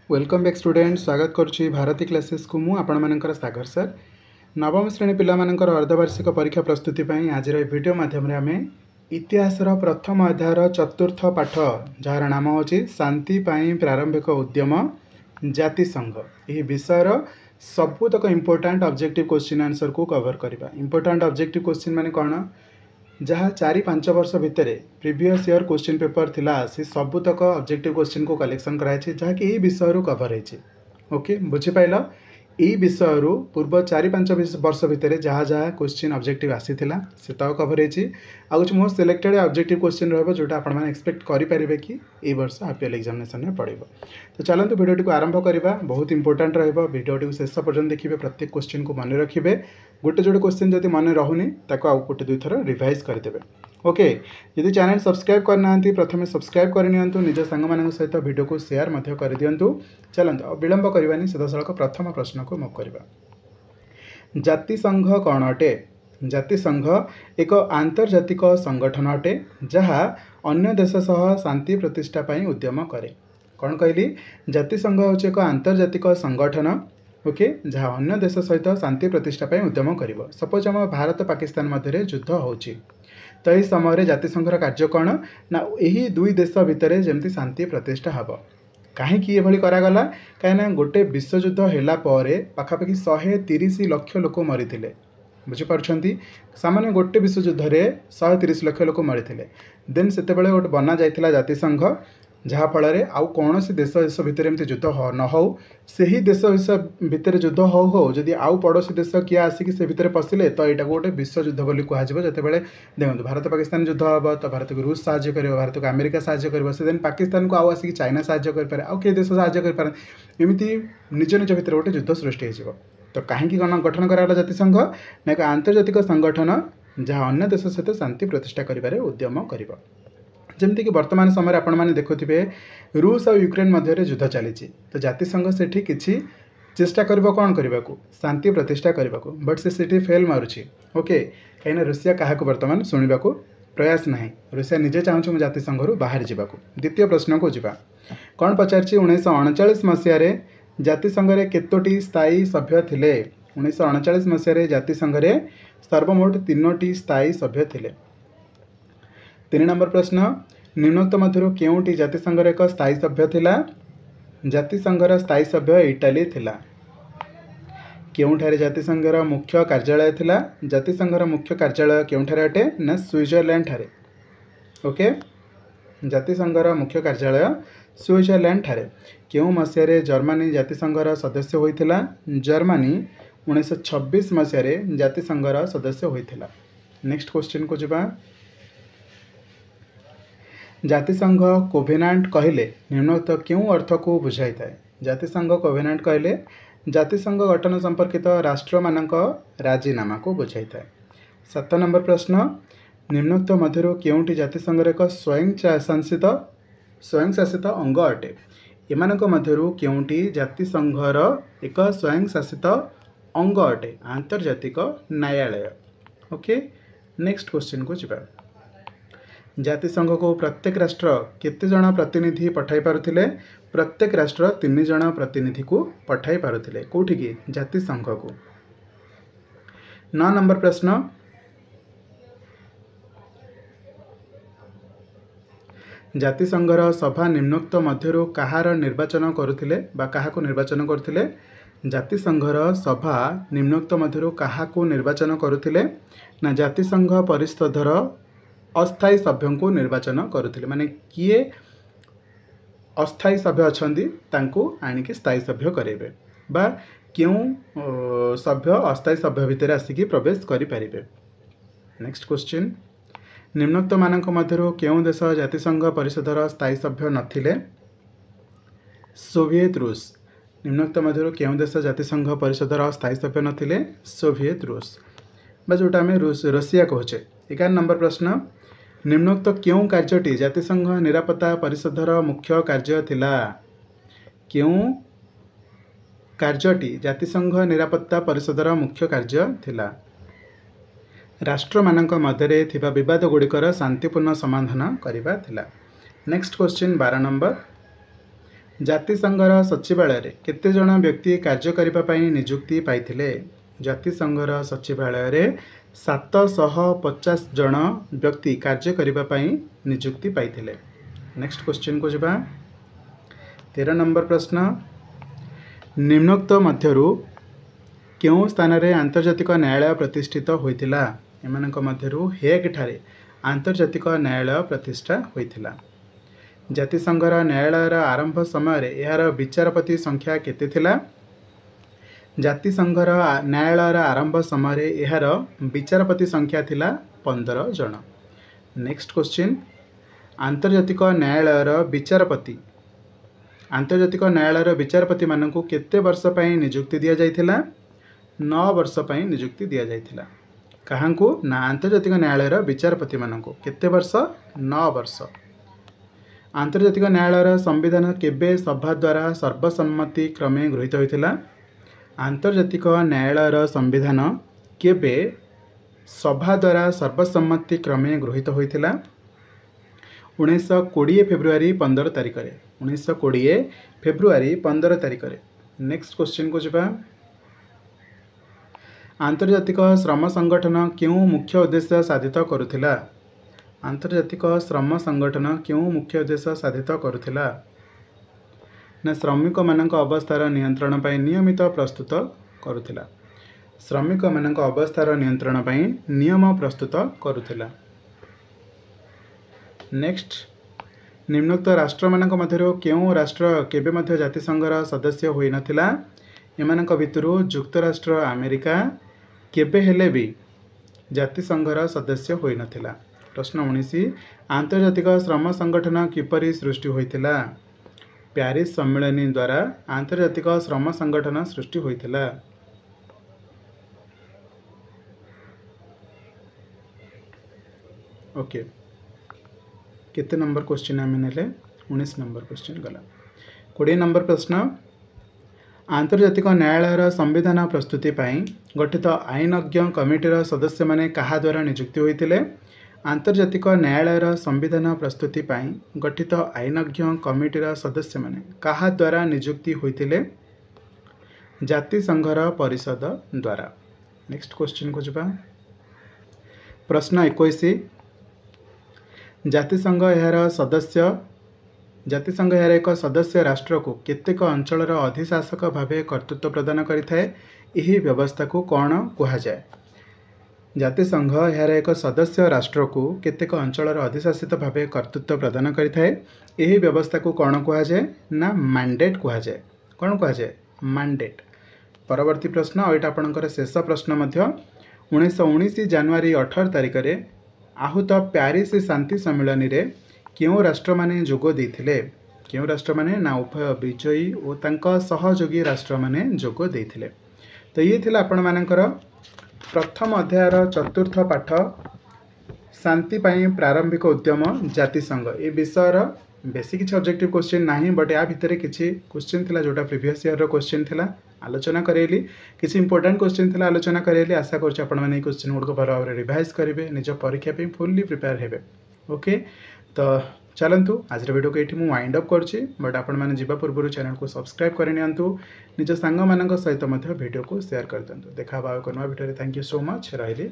Welcome back student स्वागत करुच्ची Bharti classes को मु आपण मानकर सागर सर नवम श्रेणी पिला मानकर अर्धवार्षिक परीक्षा प्रस्तुति आज वीडियो माध्यम आम इतिहासर प्रथम अध्यायर चतुर्थ पाठ जार नाम होची शांति पाई प्रारंभिक उद्यम जातिसंघ यह विषयर सबुतक इंपोर्टाट ऑब्जेक्टिव क्वेश्चन आंसर को कवर करबा। इंपोर्टाट ऑब्जेक्टिव क्वेश्चन माने कौन जहाँ 4-5 वर्ष भितर प्रीवियस ईयर क्वेश्चन पेपर थिला से सबुतक ऑब्जेक्टिव क्वेश्चन को कलेक्शन कराई जहाँकि यही विषय कवर होती। ओके बुझीपाल यही विषय पूर्व 4-5 वर्ष भितर जहाँ जहाँ क्वेश्चन ऑब्जेक्टिव आसीथिला से तक कवर होती। कुछ मोस्ट सिलेक्टेड ऑब्जेक्टिव क्वेश्चन रहिबो जोटा आपण माने एक्सपेक्ट करि परिबे कि ए वर्ष आईपीएल एग्जामिनेशन में पड़िबो। तो चलते वीडियो को आरंभ करवा। बहुत इंपोर्टेंट रहिबो वीडियो को शेष पर्यंत देखिए प्रत्येक क्वेश्चन को मन रखिए। गोटे जोड़े क्वेश्चन जब मन रहुनी ताको आउ गोटे दुई थर रिवाइज करदेवे। ओके यदि चैनल सब्सक्राइब करना प्रथम सब्सक्राइब करनी निज सांग सहित वीडियो को शेयर कर दिंतु। चलते विलंब करवानी सीधासख प्रथम प्रश्न को मुव करवा। जातिसंघ कौन अटे? जातिसंघ एक आंतर्जातिक संगठन अटे जहाँ अन्य देश सह शांति प्रतिष्ठा पाई उद्यम करे। कौन कहली? जातिसंघ हूँ एक आंतर्जातिक संगठन ओके जहाँ अन्य देश सहित शांति प्रतिष्ठा पाई उद्यम करिवो। सपोज आम भारत पाकिस्तान मध्य युद्ध होची तो यह समय जातिसंघर कार्य कौन ना यही दुई देश भितर जमती शांति प्रतिष्ठा हम कहीं ये करागला कहीं गोटे विश्वयुद्ध होला पाखापाखि 130 लाख लोक मरी बुझीपार्टी। सामान्य गोटे विश्वयुद्ध 130 लाख लोक मरी देन से गोटे बना जाइथिला जातिसंघ जहाँ फल आउ कौन देश देश भितर एमती युद्ध न हो से ही देश भितर युद्ध हो जदि आउ पड़ोसी देश किए आसिक से भितर पशिले तो यहाँ गोटे विश्वयुद्ध बोली कहुए। जो देखो भारत पाकिस्तान युद्ध हम तो भारत को रूस साहाଯ୍य कर भारत को अमेरिका साहाଯ୍य कर देन पाकिस्तान को आउ आसिक चाइना साहाଯ୍य करें आउ किए देश साहाଯ୍य करें एमती निज निज भितर गोटे युद्ध सृष्टि हो। तो कहीं गठन कराला जातिसंघ ना एक आंतर्जातिक संगठन जहाँ अन्य देश सहित शांति प्रतिष्ठा करिबारे उद्यम करिबो। जमती कि वर्तमान समय आपण मैंने देखुवे रूस और यूक्रेन मध्य युद्ध चली तो जातिसंघ से किसी चेष्टा करिबो कौन करने को शांति प्रतिष्ठा करने को बट से फेल मारुची। ओके कहीं रूसिया क्या बर्तमान शुणा प्रयास ना रूसिया निजे चाहूँ जातिसंघ बाहर जावाक। द्वितीय प्रश्न को जीवा कौन पचार 1939 मसीह जातिसंघ केतोटी स्थायी सभ्य थिले? 1939 मसीह जातिसंघ सर्वमोट 3टी स्थायी सभ्य थिले। 3 नंबर प्रश्न निम्नोक्त मध्य केउटी जातिसंघर एक स्थायी सभ्य थिला? जातिसंघर स्थायी सभ्य इटाली थिला। केउठारे जातिसंघर मुख्य कार्यालय थिला? जातिसंघर मुख्य कार्यालय केउठारे अटे ना स्विट्जरलैंड ठारे। ओके जातिसंघर मुख्य कार्यालय स्विट्जरलैंड ठारे। केउ मसीह जर्मनी जातिसंघर सदस्य होइथिला? जर्मनी 1926 मसीह जातिसंघर सदस्य होइथिला। नेक्स्ट क्वेश्चन को जीवा। जातिसंघ कोवेनांट कहले निम्नोक्त क्यों अर्थ को बुझाई थाए? जातिसंघ कोवेनांट कहले जातिसंघ गठन संपर्कित राष्ट्र मानक राजीनामा को बुझाई थाए। 7 नंबर प्रश्न निम्नोक्त मध्य केउटी जातिसंघर एक स्वयंशासित अंग अटे? एमानक मध्यरु केउटी जातिसंघर एक स्वयंशासित अंग अटे? आंतर्जातिक न्यायालय। ओके नेक्स्ट क्वेश्चन को जीवा। जातिसंघ को प्रत्येक राष्ट्र केते जण प्रतिनिधि पठाई पारुथिले? प्रत्येक राष्ट्र 3 जण प्रतिनिधि को पठाई पारुथिले। कोठी की? जातिसंघ को। 9 नंबर प्रश्न जातिसंघर सभा निम्नोक्त मध्यरु कहार निर्वाचन करुथिले बा काहाको निर्वाचन करुथिले? जातिसंघर सभा निम्नोक्त मध्यरु काहाको निर्वाचन करुथिले ना जातिसंघ परिषदर अस्थायी सभ्यों को निर्वाचन करुथिले। माने किए अस्थायी सभ्य अछंदी तांको आनिके स्थायी सभ्य करेबे बा क्यों सभ्य अस्थायी सभ्य भितर आसिकी प्रवेश करि परिबे। नेक्स्ट क्वेश्चन निम्नोक्त मानक मध्यरु केउं देश जातिसंघ परिषदर स्थायी सभ्य नथिले? सोवियत रूस। निम्नोक्त मध्यरु केउं देश जातिसंघ परिषदर स्थायी सभ्य नथिले? सोवियत रूस बा जोटा आम रशिया कहचे। 11 नंबर प्रश्न निम्नोक्त क्यों कार्यटी जातिसंघ निरापत्ता परिषदर मुख्य कार्य थिला? क्यों कार्यटी जातिसंघ निरापत्ता परिषदर मुख्य कार्य थिला? राष्ट्र मानक मध्य थिबा विवाद गुड़िकर शांतिपूर्ण समाधान करिबा थिला। नेक्स्ट क्वेश्चन 12 नंबर ଜାତିସଂଘର ସଚିବାଳୟରେ କେତେ ଜଣ ବ୍ୟକ୍ତି କାର୍ଯ୍ୟ କରିବା ପାଇଁ ନିଯୁକ୍ତି ପାଇଥିଲେ? ଜାତିସଂଘର ସଚିବାଳୟରେ 750 ଜଣ ବ୍ୟକ୍ତି କାର୍ଯ୍ୟ କରିବା ପାଇଁ ନିଯୁକ୍ତି ପାଇଥିଲେ। ନେକ୍ସଟ क्वेश्चन को ଯିବା 13 नंबर प्रश्न निम्नोक्त मध्यरु केउं स्थानरे आंतर्जातिक न्यायालय प्रतिष्ठित होइतिला? एमानक मध्यरु हेग ठारे आंतर्जातिक न्यायालय प्रतिष्ठा होइतिला। जातिसंघर न्यायालयर आरंभ समय यार विचारपति संख्या केते थिला? जातिसंघर न्यायालयर आरंभ समय यार विचारपति संख्या थिला 15 जन। नेक्स्ट क्वेश्चन आंतर्जातिक न्यायालयर विचारपति मानकु केते वर्ष पई नियुक्ति दिया जाइथिला? 9 वर्ष पई नियुक्ति दिया जाइथिला। काहांकु ना आंतर्जातिक न्यायालयर विचारपति मानकु केते वर्ष? 9 वर्ष। आंतर्जातिक न्यायालयर संविधान केबे सभा द्वारा सर्वसम्मति क्रमे गृहीत होइथिला? आंतर्जातिक न्यायालयर संविधान केबे सभा द्वारा सर्वसम्मति क्रमे गृहीत होइथिला? 1920 फेब्रुआरी 15 तारिख रे। 1920 फेब्रुआरी 15 तारिख रे। नेक्स्ट क्वेश्चन को जिबा आंतर्जातिक श्रम संगठन क्यों मुख्य उद्देश्य साधित करुथिला? आंतर्जातिक श्रम संगठन क्यों मुख्य उद्देश्य साधित करुथिला? ना श्रमिक मानक अवस्थार नियंत्रण पई नियमित प्रस्तुत करुथिला। श्रमिक मानक अवस्थार नियंत्रण पई नियम प्रस्तुत करुथिला। नेक्स्ट निम्नोक्त राष्ट्र मानक मध्यरु केउं राष्ट्र केबे मध्य जातिसंघर सदस्य होई नथिला? एमानक भितरु युक्तराष्ट्र अमेरिका केबे हेले भी जातिसंघर सदस्य होई नथिला। प्रश्न 19 आंतर्जातिक श्रम संगठन किपरि सृष्टि होइथिला? प्यारिस सम्मेलन द्वारा आंतर्जातिक श्रम संगठन सृष्टि होइथिला। ओके केते नंबर क्वेश्चन आमे नेले 19 नंबर क्वेश्चन गला। 20 नंबर प्रश्न आंतर्जातिक न्यायालयर संविधान प्रस्तुति पई गठित आईनज्ञ कमिटीर सदस्य माने कहा द्वारा नियुक्ति होइतिले? आंतर्जातिक न्यायालयर संविधान प्रस्तुति पई गठित आईनज्ञ कमिटीर सदस्य माने कहा द्वारा नियुक्ति होइतिले? जातिसंघर परिषद द्वारा। नेक्स्ट क्वेश्चन को जिबा प्रश्न 21 जातिसंघ यार एक सदस्य राष्ट्र को केतेक अंचलर अधिशासक भावे कर्तृत्व प्रदान करिथाए? एही व्यवस्था को कौन कहा जाए? जातिसंघ यार एक सदस्य राष्ट्र को केतेक अंचलर अधिशासित भावे कर्तृत्व प्रदान करिथाए? एही व्यवस्था को कौन कहा जाए? ना मैंडेट कहा जाए। कौन कहा जाए? मैंडेट। परवर्ती प्रश्न एटा आपनकर शेष प्रश्न मध्य 1919 जनवरी 18 तारिख रे आहूत प्यारिस शांति सम्मेलन रे क्यों राष्ट्र माने जोग देथिले? क्यों राष्ट्र माने ना उभय विजयी और तांका सहयोगी राष्ट्र माने जोग देथिले। तो ये थिला आपण मानकर प्रथम अध्यायर चतुर्थ पाठ शांति पाई प्रारंभिक उद्यम जातिसंघ ए विषय बेसी किसी ऑब्जेक्टिव क्वेश्चन नहीं बट या भितर किसी क्वेश्चन थिला जोटा प्रीवियस ईयर रो क्वेश्चन थिला आलोचना करेली किसी इंपोर्टेंट क्वेश्चन थिला आलोचना करेली। आशा करछि आपण माने क्वेश्चन गुड को भल भाव रिवाइज करेंगे निज परीक्षा पे फुल्ली प्रिपेयर हेबे। ओके तो चलतु आज वीडियो को ये मुझे वाइंड अप करछि बट आपण मैंने जीवा पूर्व चैनल को सब्सक्राइब कर नियंतु निज सांग मान सहित वीडियो को शेयर कर दिंतु। देखा एक नया video. Thank you so much रही।